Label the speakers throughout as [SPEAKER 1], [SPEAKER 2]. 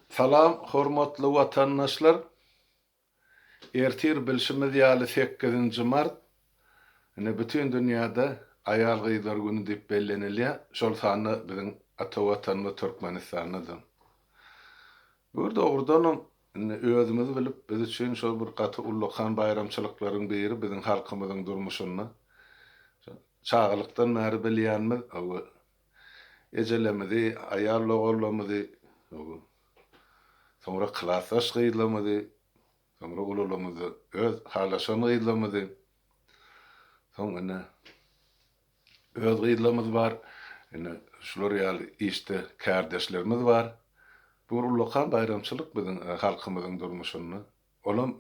[SPEAKER 1] Salam, hormatly watandaşlar. Ertir bilşimiz ýaly 8-nji mart. Bütün dünýäde aýal gyzlar güni diýip bellenilýär. Şol sany biziň ata watanyny Türkmenistanydyr. Bu dogrudan özümizi bilip, biz üçin şol bir gaty ullukan bayramçylyklaryň biri biziň halkymyzyň durmuşyny çağlykdan näre bilýänmiz. Ejelemidi, aýal oğullamydy, sonra klasaş gyzlamydy, sonra ululamyzy öz halaşan gyzlamydy. Soňra öz gyzlamyz bar. Şular ýaly işte kardeşlerimiz bar. Bu ullukan bayramçylyk biziň halkymyzyň durmuşyny. Olam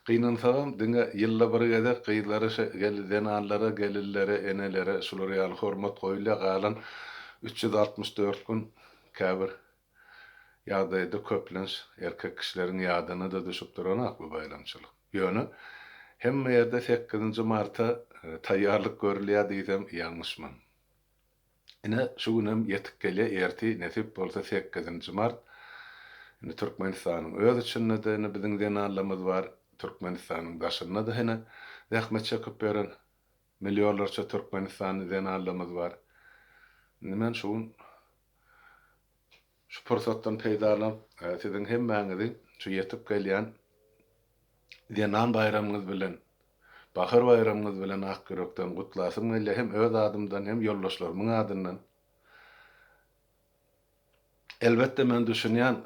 [SPEAKER 1] gynansagam diňe ýylla bir gede gyzlary gelden allara, gelillere, enelere şular ýaly hormat goýulýar galan 364 gün käbir ýagdaýda köplenç erkek kişileriň ýadyna da düşüp duran bu bayramçylyk. Ýöne hemme ýerde 8-nji marta taýýarlyk görülýär diýsem ýalňyşmam. Şu günem ýetip gelýär, erti nesip bolsa 8-nji mart. Türkmenistanyň öz içinde de biziň denalarymyz bar. Türkmenistanyň daşynda da zähmet çekip beren milliýonlarça Türkmenistanyň denalarymyz bar. Men şu pursatdan peýdalanıp siziň hemmäňizi şu ýetip gelýän denan bayramyňyz bilen, bahar bayramyňyz bilen ak yürekden gutlasym gelýär, hem öz adymdan hem ýoldaşlarymyň adyndan. Elbette men düşünýän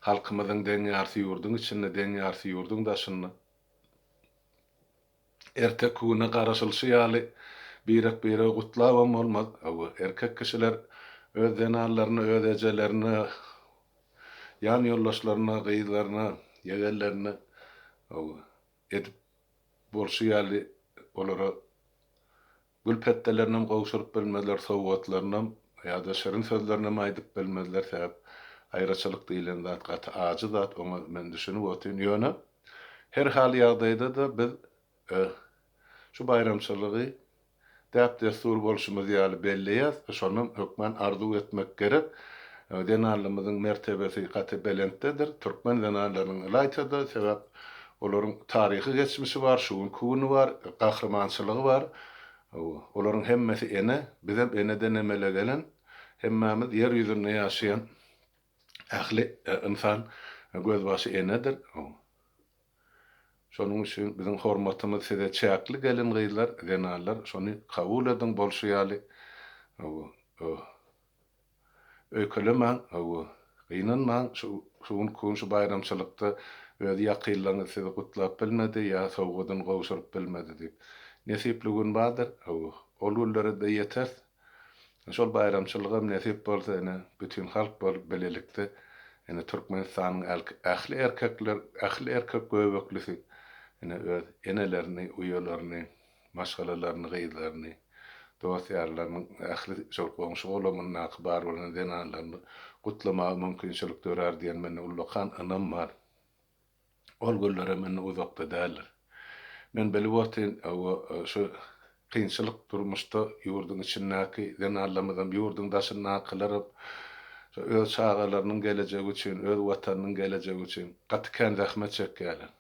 [SPEAKER 1] halkymyzyň deň ýarty ýurduň içinde, deň ýarty ýurduň daşyny ertek güne garaşylşy ýaly birek gutlabam bolmaz. Erkek kişiler öz denalaryny, öz ejelerini, ýan ýoldaşlaryna, gyzlaryna, ýegellerine edip bolşy ýaly olara gülpetdelerinden gowşuryp bilmezler, sowgatlaryndan ýa-da şerin sözlerine aýdyp bilmezler. Sebäp aýraçylyk diýilen zat gaty ajy zat, oňa men düşünip otyryn. Ýöne her hal ýagdaýda da biz şu bayramçylygy däp destur bolşumyz ýaly belleýär. Şonu hökmen arzu etmek gerek. Denalymyzyň mertebesi gaty belentdedir. Türkmen denalarynyň ýaýtada sebäp olaryň taryhy geçmişi bar, şuň küni bar, gahrmançylygy bar. Olaryň hemmesi bizem eneden emele gelen, hemmämiz ýer ýüzünde ýaşaýan ähli insan gözbaşy enedir. Şonuň üçin biziň hormatymyz size çäkli gelen gyzlar, denalar, şonu kabul edin bolşy ýaly. Öýkelemäň, gynanmaň, şu bayramçylykda öz ýakynlaryny size gutlap bilmedi ýa sowgadan gowşuryp bilmedi diýip. Nesipli gün bardyr, ol günlere de ýeter. Şol bayramçylygam nesip bolsa bütün halk bolup belelikde Türkmenistanyň ähli erkekler, ähli erkek göbekli öz enelerini, uýalaryny, maşgalalaryny, gyzlaryny, dostýarlarynyň ähli şol goňşy bolamyň akbar bolan denalaryny gutlamagy mümkinçilik törer diýen men ullukan anam bar. Ol günlere men uzakda däldir. Men bilip otyryn şu kynçylyk durmuşda ýurduň içindäki denalarymyzdan ýurduň daşyny akylaryp öz çağalarynyň gelejegi üçin, öz watanynyň gelejegi üçin gatykän zähmet çekýärler.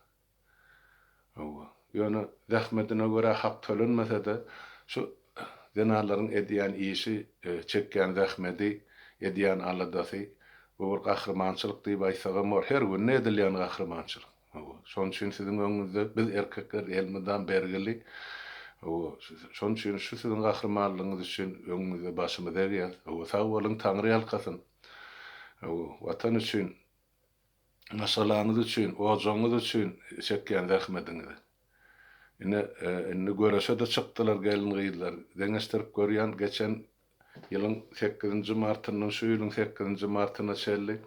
[SPEAKER 1] Ýöne zähmetine görä hak tölenmese-de şu denalaryň edýän işi, çekýän zähmeti, edýän aladasy bu bir gahrmançylyk diýip aýsagam bol. Her gün edilýän gahrmançylyk. Şoň üçin siziň öňüňizde biz erkekler elmeden bergili. Şoň üçin şu siziň gahrmanlygyňyz üçin öňüňizde başymy derýär. Sag bolun, Taňry ýalkasyň. Watan üçin, maşgalaňyz üçin, ojaňyz üçin çekýän zähmetiňiz. Indi göreşe de çykdylar gelin gyzlar. Deňeşdirip görýän geçen ýylyň 8-nji martynyň şu ýylyň 8-nji martyna şelli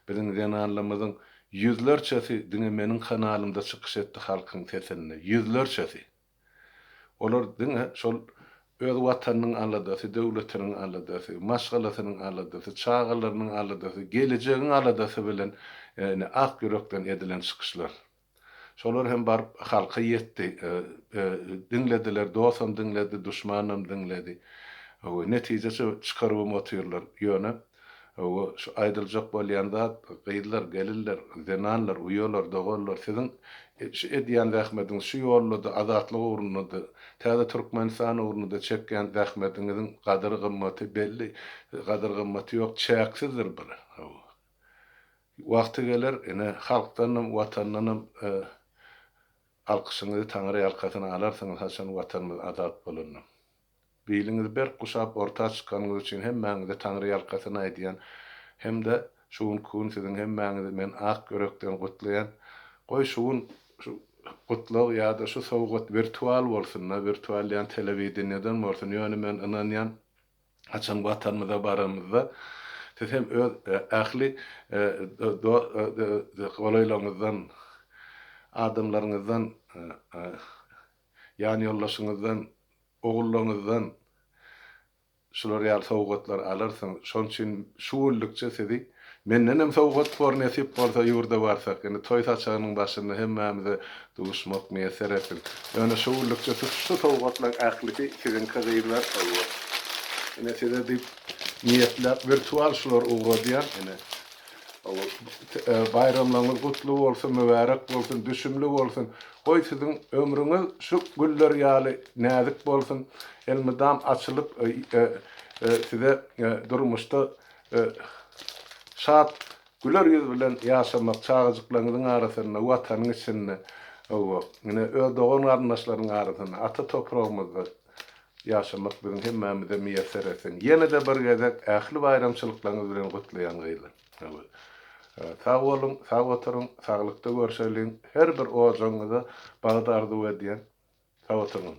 [SPEAKER 1] biziň denalarymyzyň yüzlerçesi diňe meniň kanalymda çykyş etdi halkyň sesini. Yüzlerçesi. Olar diňe şol öz watanynyň aladasy, döwletiniň aladasy, maşgalasynyň aladasy, çağalarynyň aladasy, gelecegiň aladasy bilen ak yürekden edilen çykyşlar. Şolar hem bar halka ýetdi. Dinlediler, dostum dinledi, düşmanım dinledi. Netijesi çıkarıp otyrlar. Ýöne O şu aydılacak bolýanda gyýdylar, gelirler, zenanlar, uýalar, dogollar. Siziň şu edýän zähmetiň şu ýollarda azatlyk ugrunda, täze Türkmenistan ugrunda çekýän zähmetiňiziň gadyr gymmaty belli, gadyr gymmaty ýok, çäksizdir bir. Wagty geler, ene halkdanam, watandanam alkyşyňyzy Taňry ýalkasyna alarsyňyz, haçan watanymyz azat bolanlar. Biýliňiz ber guşap orta çykanyňyz üçin hemmäňize Taňry ýalkasyna aýdýan, hem de şuň kun siziň hemmäňizi men ak görekden gutlaýan. Goý şuň şu gutlak ýa-da şu sowgat virtual bolsun, virtual ýan telewideneden bolsun. Ýöne men inanýan haçan watanymyza baramyzda siz hem öz ähli golaýlaryňyzdan, adamlaryňyzdan, ýani ýollaşyňyzdan, ogullaryňyzdan şular ýaly sowgatlar alarsyň. Şoň üçin şu ullukça sizi menden hem sowgat bor nesip bolsa ýurda barsak, ene toý saçagynyň başynda hemmämize duşmak meýser etsin. Ýöne şu ullukça şu sowgatlar ählisi siziň kazylar sowgat. Ene size dip niýetler virtual şular ugradýar ene. Bayramlaryňyz gutly bolsun, mübarek bolsun, düşümli bolsun. Goý siziň ömrüňiz şu güller ýaly näzik bolsun. Elmydam açylyp size durmuşda şat güler ýüz bilen ýaşamak çağıjyklaryňyň arasynda, watanyň içinde, ene öz dogan garnaşlaryň arasynda, ata topragymyzda ýaşamak biziň hemmämize meýser etsin. Ýene de bir gezek ähli bayramçylyklaryňyz bilen gutlaýan gyýly. Sağ olun, sağ oturun, sağlıkta görüşelim. Her bir oğacanıza bağdardı ve diyen sağ oturun.